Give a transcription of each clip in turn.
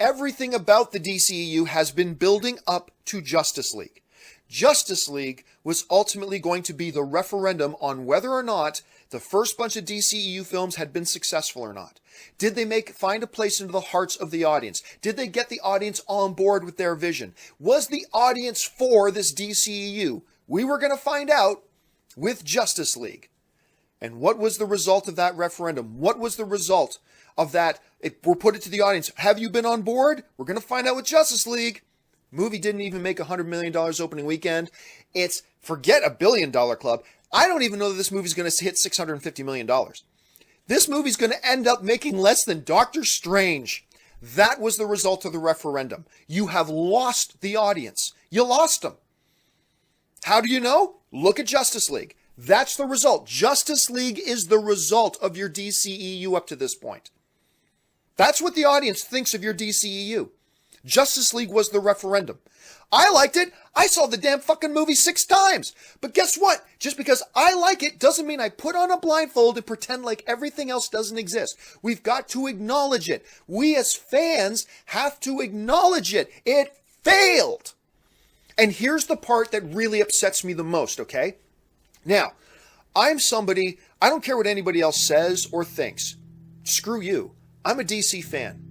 Everything about the DCEU has been building up to Justice League. Justice League was ultimately going to be the referendum on whether or not the first bunch of DCEU films had been successful or not. Did they find a place into the hearts of the audience? Did they get the audience on board with their vision? Was the audience for this DCEU? We were going to find out with Justice League. And what was the result of that referendum? What was the result of that? We're put it to the audience. Have you been on board? We're going to find out with Justice League. Movie didn't even make $100 million opening weekend. Forget $1 billion club. I don't even know that this movie's going to hit $650 million. This movie's going to end up making less than Doctor Strange. That was the result of the referendum. You have lost the audience. You lost them. How do you know? Look at Justice League. That's the result. Justice League is the result of your DCEU up to this point. That's what the audience thinks of your DCEU. Justice League was the referendum. I liked it. I saw the damn fucking movie 6 times. But guess what? Just because I like it doesn't mean I put on a blindfold and pretend like everything else doesn't exist. We've got to acknowledge it. We as fans have to acknowledge it. It failed. And here's the part that really upsets me the most, okay? Now, I'm somebody, I don't care what anybody else says or thinks. Screw you. I'm a DC fan.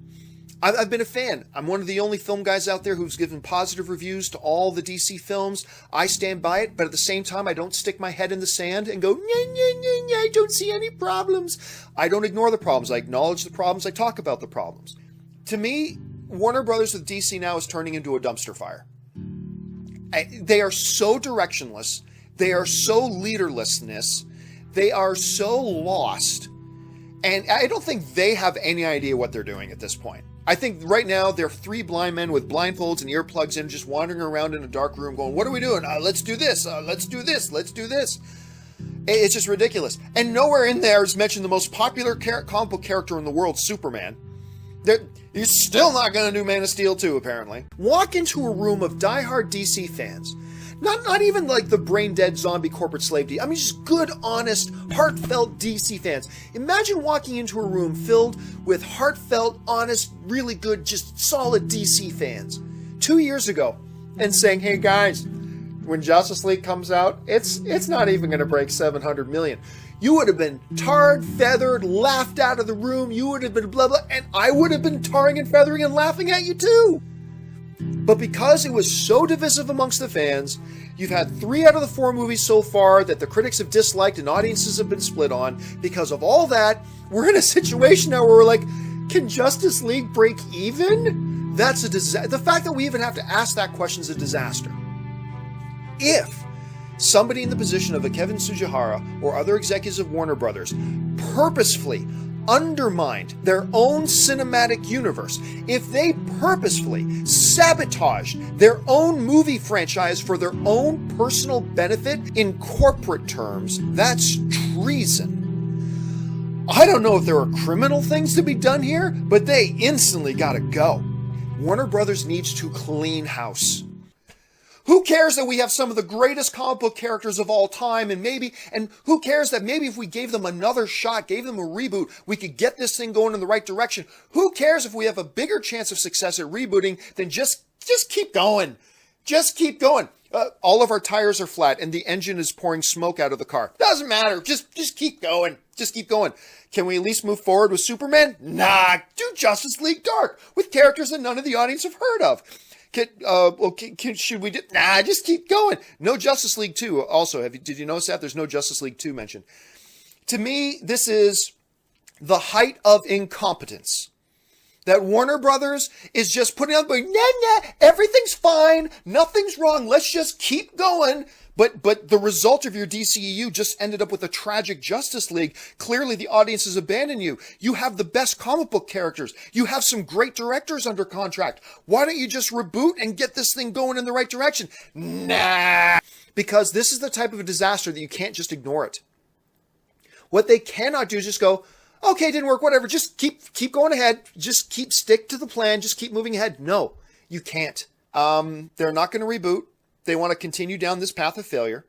I've been a fan. I'm one of the only film guys out there who's given positive reviews to all the DC films. I stand by it, but at the same time, I don't stick my head in the sand and go, I don't see any problems. I don't ignore the problems. I acknowledge the problems. I talk about the problems. To me, Warner Brothers with DC now is turning into a dumpster fire. They are so directionless. They are so leaderlessness. They are so lost. And I don't think they have any idea what they're doing at this point. I think right now they're 3 blind men with blindfolds and earplugs in, just wandering around in a dark room going, what are we doing? Let's do this. Let's do this. Let's do this. It's just ridiculous. And nowhere in there is mentioned the most popular comic book character in the world, Superman. You're still not going to do Man of Steel 2, apparently. Walk into a room of diehard DC fans. Not even like the brain-dead zombie corporate slave D. I mean, just good, honest, heartfelt DC fans. Imagine walking into a room filled with heartfelt, honest, really good, just solid DC fans 2 years ago and saying, hey guys, when Justice League comes out, it's not even going to break 700 million. You would have been tarred, feathered, laughed out of the room. You would have been blah, blah, and I would have been tarring and feathering and laughing at you too. But because it was so divisive amongst the fans, you've had 3 out of the 4 movies so far that the critics have disliked and audiences have been split on. Because of all that, we're in a situation now where we're like, can Justice League break even? That's a disaster. The fact that we even have to ask that question is a disaster. If somebody in the position of a Kevin Tsujihara or other executives of Warner Brothers purposefully undermined their own cinematic universe, if they purposefully sabotaged their own movie franchise for their own personal benefit in corporate terms, that's treason. I don't know if there are criminal things to be done here, but they instantly gotta go. Warner Brothers needs to clean house. Who cares that we have some of the greatest comic book characters of all time, and who cares that maybe if we gave them another shot, gave them a reboot, we could get this thing going in the right direction? Who cares if we have a bigger chance of success at rebooting than just keep going? Just keep going. All of our tires are flat and the engine is pouring smoke out of the car. Doesn't matter. Just keep going. Just keep going. Can we at least move forward with Superman? Nah, do Justice League Dark with characters that none of the audience have heard of. Should we do? Nah, just keep going. No Justice League 2. Also, did you notice that? There's no Justice League 2 mentioned. To me, this is the height of incompetence. That Warner Brothers is just putting out, going, nah, everything's fine. Nothing's wrong. Let's just keep going. But the result of your DCEU just ended up with a tragic Justice League. Clearly, the audience has abandoned you. You have the best comic book characters. You have some great directors under contract. Why don't you just reboot and get this thing going in the right direction? Nah. Because this is the type of a disaster that you can't just ignore it. What they cannot do is just go, okay, didn't work, whatever. Just keep going ahead. Just stick to the plan. Just keep moving ahead. No, you can't. They're not going to reboot. They want to continue down this path of failure.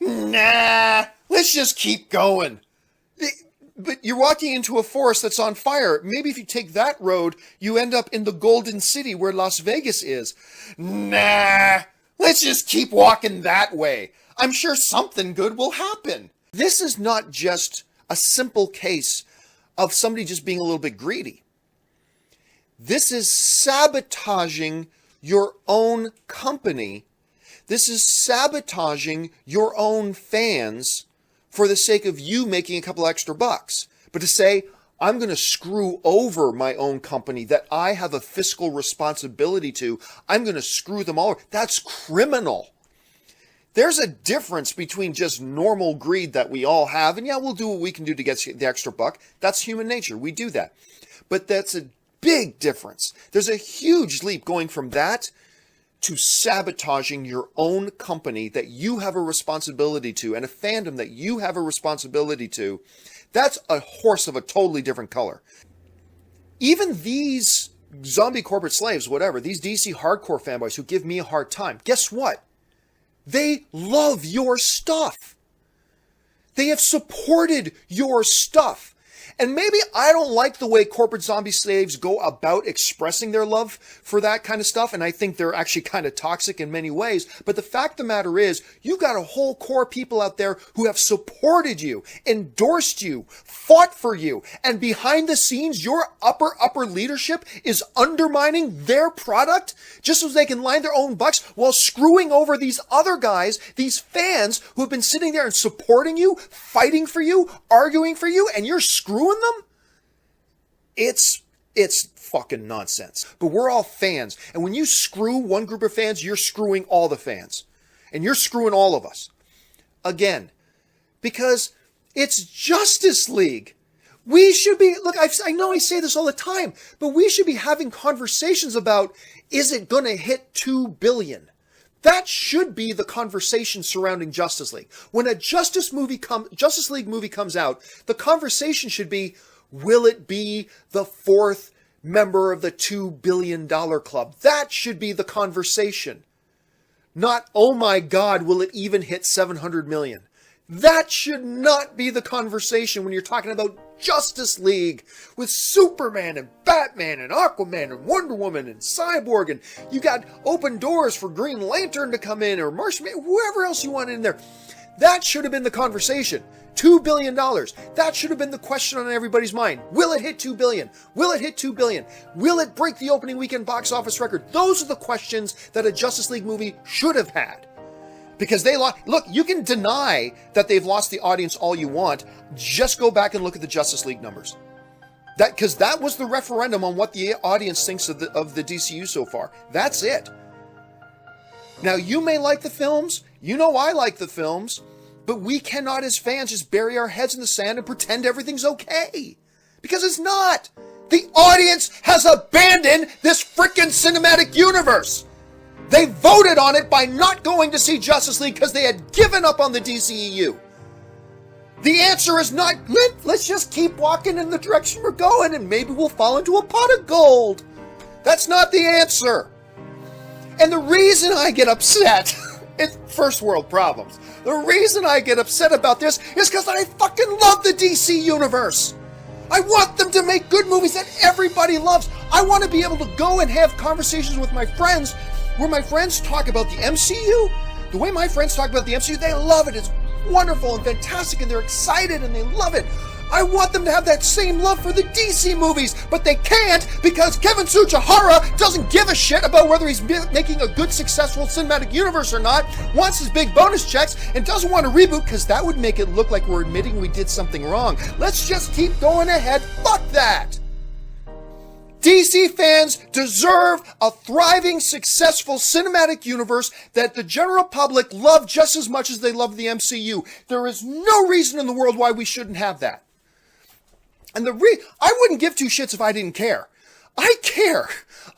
Nah, let's just keep going. But you're walking into a forest that's on fire. Maybe if you take that road, you end up in the Golden City where Las Vegas is. Nah, let's just keep walking that way. I'm sure something good will happen. This is not just a simple case of somebody just being a little bit greedy. This is sabotaging your own company. This is sabotaging your own fans for the sake of you making a couple extra bucks. But to say, I'm going to screw over my own company that I have a fiscal responsibility to, I'm going to screw them all over, that's criminal. There's a difference between just normal greed that we all have, and yeah, we'll do what we can do to get the extra buck. That's human nature. We do that. But that's a big difference. There's a huge leap going from that to sabotaging your own company that you have a responsibility to and a fandom that you have a responsibility to. That's a horse of a totally different color. Even these zombie corporate slaves, whatever, these DC hardcore fanboys who give me a hard time, guess what? They love your stuff. They have supported your stuff. And maybe I don't like the way corporate zombie slaves go about expressing their love for that kind of stuff, and I think they're actually kind of toxic in many ways. But the fact of the matter is, you've got a whole core of people out there who have supported you, endorsed you, fought for you, and behind the scenes, your upper leadership is undermining their product just so they can line their own bucks while screwing over these other guys, these fans who have been sitting there and supporting you, fighting for you, arguing for you, and you're screwing them? It's fucking nonsense. But we're all fans. And when you screw one group of fans, you're screwing all the fans. And you're screwing all of us. Again, because it's Justice League. We should be, look, I know I say this all the time, but we should be having conversations about, is it going to hit 2 billion? That should be the conversation surrounding Justice League. When a Justice League movie comes out, the conversation should be, will it be the 4th member of the $2 billion club? That should be the conversation. Not, oh my God, will it even hit 700 million? That should not be the conversation when you're talking about Justice League with Superman and Batman and Aquaman and Wonder Woman and Cyborg, and you got open doors for Green Lantern to come in or Martian, whoever else you want in there. That should have been the conversation. $2 billion. That should have been the question on everybody's mind. Will it hit 2 billion? Will it hit 2 billion? Will it break the opening weekend box office record? Those are the questions that a Justice League movie should have had. Because they lost. Look, you can deny that they've lost the audience all you want. Just go back and look at the Justice League numbers. Because that was the referendum on what the audience thinks of the DCU so far. That's it. Now, you may like the films. You know I like the films. But we cannot, as fans, just bury our heads in the sand and pretend everything's okay. Because it's not. The audience has abandoned this freaking cinematic universe. They voted on it by not going to see Justice League because they had given up on the DCEU. The answer is not, let's just keep walking in the direction we're going and maybe we'll fall into a pot of gold. That's not the answer. And the reason I get upset, it's first world problems. The reason I get upset about this is because I fucking love the DC universe. I want them to make good movies that everybody loves. I want to be able to go and have conversations with my friends where my friends talk about the MCU. The way my friends talk about the MCU, they love it. It's wonderful and fantastic and they're excited and they love it. I want them to have that same love for the DC movies, but they can't because Kevin Tsujihara doesn't give a shit about whether he's making a good, successful cinematic universe or not, wants his big bonus checks, and doesn't want to reboot because that would make it look like we're admitting we did something wrong. Let's just keep going ahead. Fuck that! DC fans deserve a thriving, successful cinematic universe that the general public love just as much as they love the MCU. There is no reason in the world why we shouldn't have that. And I wouldn't give two shits if I didn't care. I care.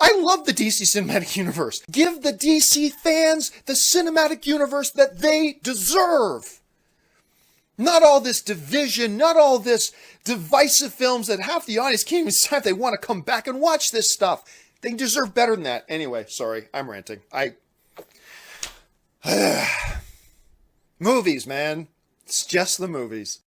I love the DC cinematic universe. Give the DC fans the cinematic universe that they deserve. Not all this division, not all this divisive films that half the audience can't even decide if they want to come back and watch this stuff. They deserve better than that. Anyway, sorry, I'm ranting. Movies, man. It's just the movies.